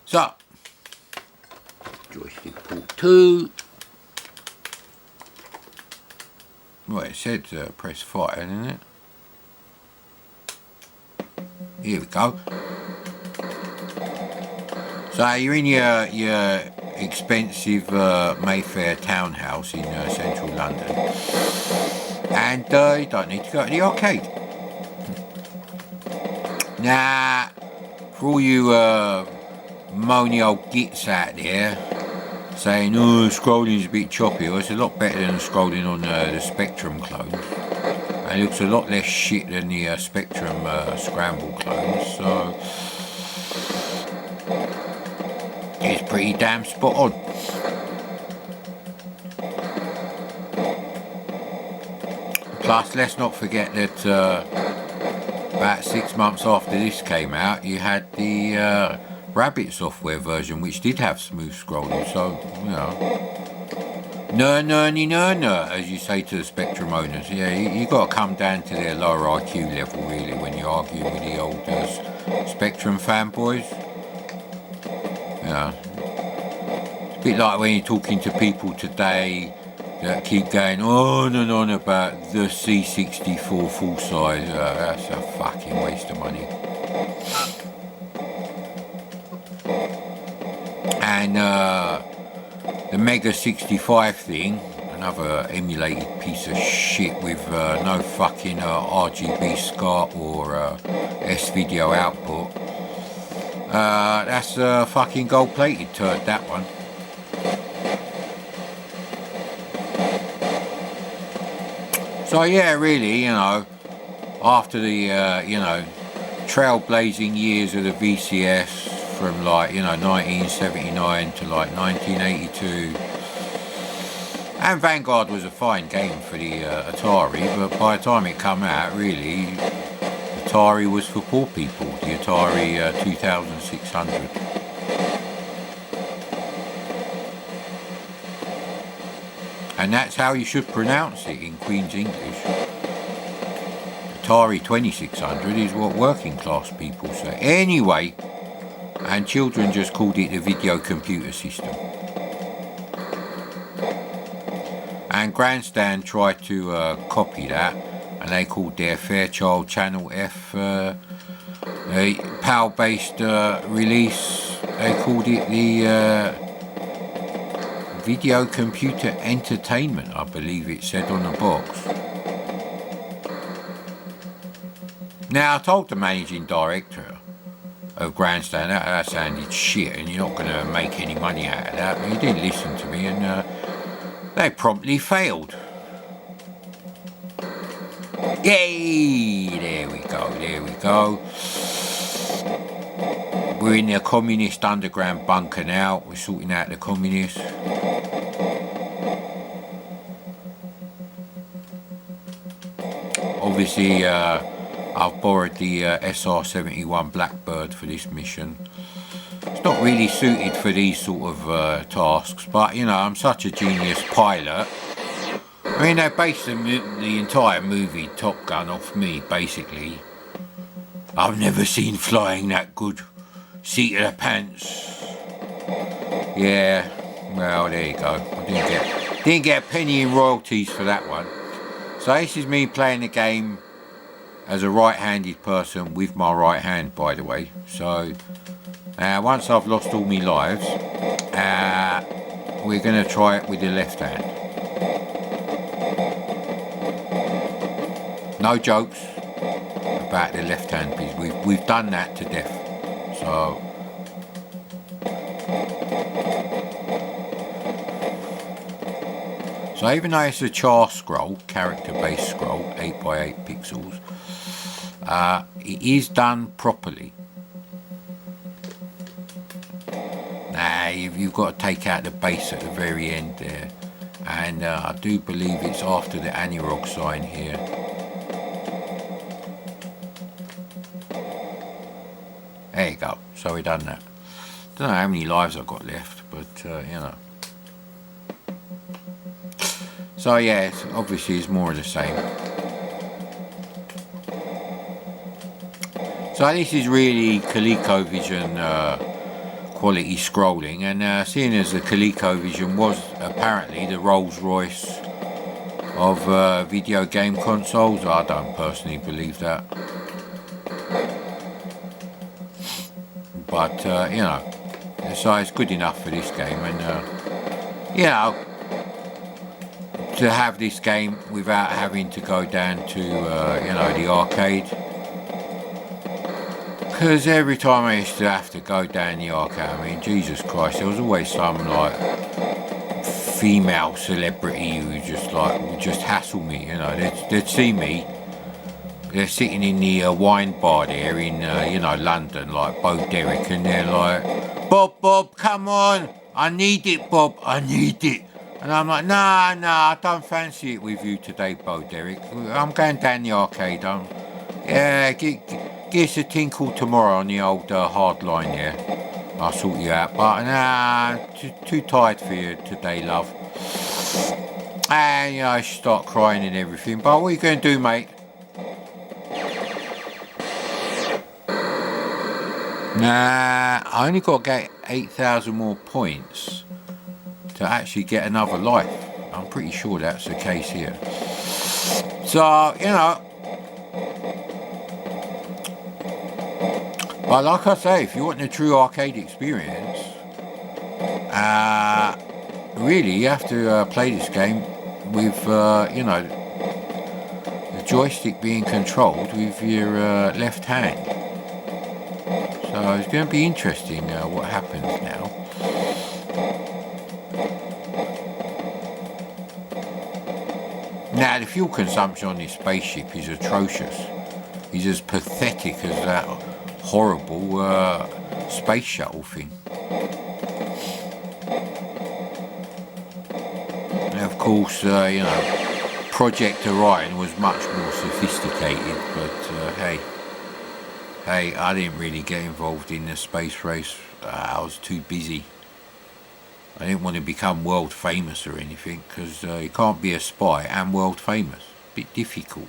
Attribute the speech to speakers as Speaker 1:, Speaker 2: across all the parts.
Speaker 1: So, joystick port 2. Well, it said press fire, didn't it? Here we go. So you're in your expensive Mayfair townhouse in central London, and you don't need to go to the arcade. Now, for all you moany old gits out there saying, oh, scrolling's a bit choppy, well, it's a lot better than scrolling on the Spectrum clones. And it looks a lot less shit than the Spectrum Scramble clones, so it's pretty damn spot on. Plus, let's not forget that about 6 months after this came out, you had the Rabbit software version, which did have smooth scrolling, so, you know, no, as you say to the Spectrum owners. Yeah, you got to come down to their lower IQ level, really, when you're arguing with the old Spectrum fanboys. You know, it's a bit like when you're talking to people today that keep going on and on about the C64 full size. That's a fucking waste of money. And the Mega 65 thing, another emulated piece of shit with no fucking RGB SCART or S-video output. That's fucking gold-plated turd, that one. So yeah, really, you know, after the, you know, trailblazing years of the VCS, from like, you know, 1979 to like 1982, and Vanguard was a fine game for the Atari, but by the time it come out, really, Atari was for poor people, the Atari 2600. And that's how you should pronounce it in Queen's English. Atari 2600 is what working class people say. Anyway, and children just called it the video computer system. And Grandstand tried to copy that, and they called their Fairchild Channel F PAL-based release, they called it the Video Computer Entertainment, I believe it said on the box. Now, I told the managing director of Grandstand that sounded shit and you're not going to make any money out of that, but he didn't listen to me, and they promptly failed. Yay! There we go. We're in the communist underground bunker now. We're sorting out the communists. Obviously, I've borrowed the SR-71 Blackbird for this mission. It's not really suited for these sort of tasks, but you know, I'm such a genius pilot. I mean, they based the entire movie Top Gun off me, basically. I've never seen flying that good. Seat of the pants. Yeah, well, there you go. I didn't get a penny in royalties for that one. So this is me playing the game as a right-handed person with my right hand, by the way. So once I've lost all my lives, we're going to try it with the left hand. No jokes about the left hand, because we've done that to death. So even though it's a char scroll, character-based scroll, 8x8 pixels, it is done properly. Now you've got to take out the base at the very end there, and I do believe it's after the Anirog sign here. There you go, so we done that. Don't know how many lives I've got left, but you know. So yeah, obviously it's more of the same. So this is really ColecoVision quality scrolling, and seeing as the ColecoVision was apparently the Rolls Royce of video game consoles, I don't personally believe that. But you know, so it's good enough for this game, and you know, to have this game without having to go down to you know, the arcade. Because every time I used to have to go down the arcade, I mean, Jesus Christ, there was always some like female celebrity who just like would just hassle me. You know, they'd see me. They're sitting in the wine bar there in you know, London, like Bo Derek, and they're like, Bob, come on, I need it, Bob, I need it. And I'm like, nah, I don't fancy it with you today, Bo Derek. I'm going down the arcade. Yeah, give us a tinkle tomorrow on the old hard line there. I'll sort you out. But nah, too tired for you today, love. And you know, I start crying and everything. But what are you going to do, mate? Nah, I only got to get 8,000 more points to actually get another life. I'm pretty sure that's the case here. So, you know, but like I say, if you want a true arcade experience, really you have to play this game with, you know, the joystick being controlled with your left hand. So it's going to be interesting what happens now. Now, the fuel consumption on this spaceship is atrocious. It's as pathetic as that horrible space shuttle thing. And of course, you know, Project Orion was much more sophisticated, but hey, I didn't really get involved in the space race. I was too busy. I didn't want to become world famous or anything, because you can't be a spy and world famous. A bit difficult.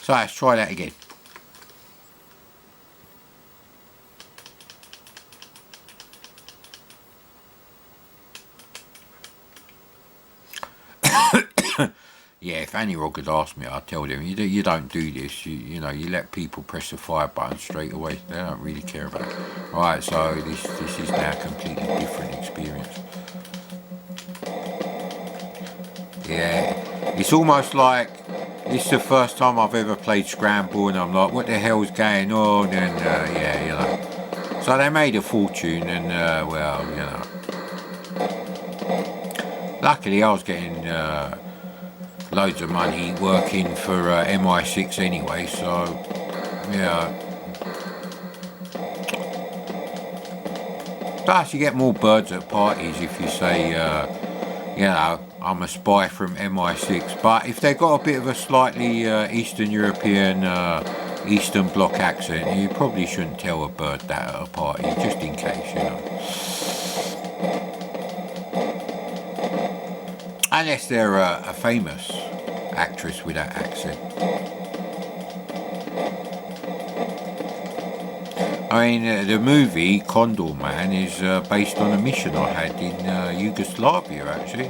Speaker 1: So let's try that again. Yeah, if Anirog had asked me, I'd tell them, you don't do this. You know, you let people press the fire button straight away. They don't really care about it. Right, so this is now a completely different experience. Yeah, it's almost like this is the first time I've ever played Scramble, and I'm like, what the hell's going on? And yeah, you know. So they made a fortune, and well, you know. Luckily, I was getting loads of money working for MI6 anyway, so yeah. Plus, you get more birds at parties if you say, you know, I'm a spy from MI6. But if they've got a bit of a slightly Eastern European, Eastern Bloc accent, you probably shouldn't tell a bird that at a party, just in case, you know. Unless they're a famous actress with that accent. I mean, the movie Condor Man is based on a mission I had in Yugoslavia, actually.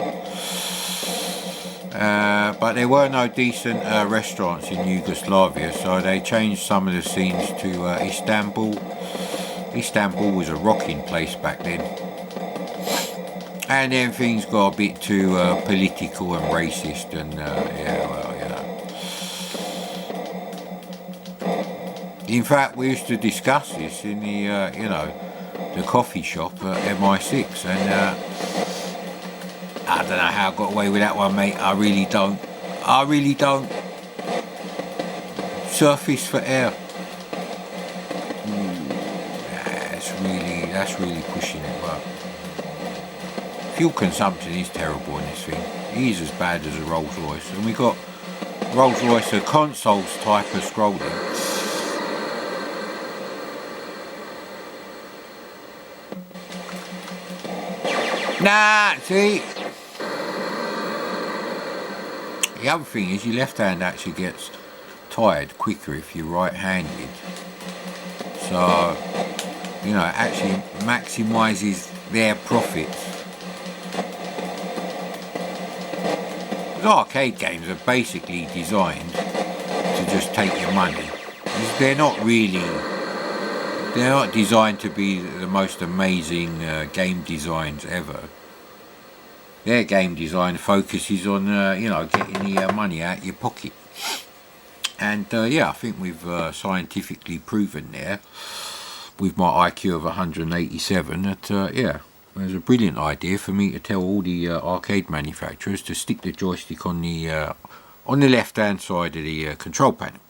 Speaker 1: But there were no decent restaurants in Yugoslavia, so they changed some of the scenes to Istanbul. Istanbul was a rocking place back then. And then things got a bit too political and racist, and yeah, well, you know. In fact, we used to discuss this in the, you know, the coffee shop at MI6, and I don't know how I got away with that one, mate. I really don't. Surface for air. That's really pushing it, but. Fuel consumption is terrible in this thing. It is as bad as a Rolls Royce, and we got Rolls Royce a consoles type of scrolling. Nah, see. The other thing is your left hand actually gets tired quicker if you're right-handed. So you know, actually maximises their profits. Arcade games are basically designed to just take your money. They're not designed to be the most amazing game designs ever. Their game design focuses on you know, getting the money out your pocket. And yeah, I think we've scientifically proven there, with my IQ of 187, that yeah, it was a brilliant idea for me to tell all the arcade manufacturers to stick the joystick on the left hand side of the control panel.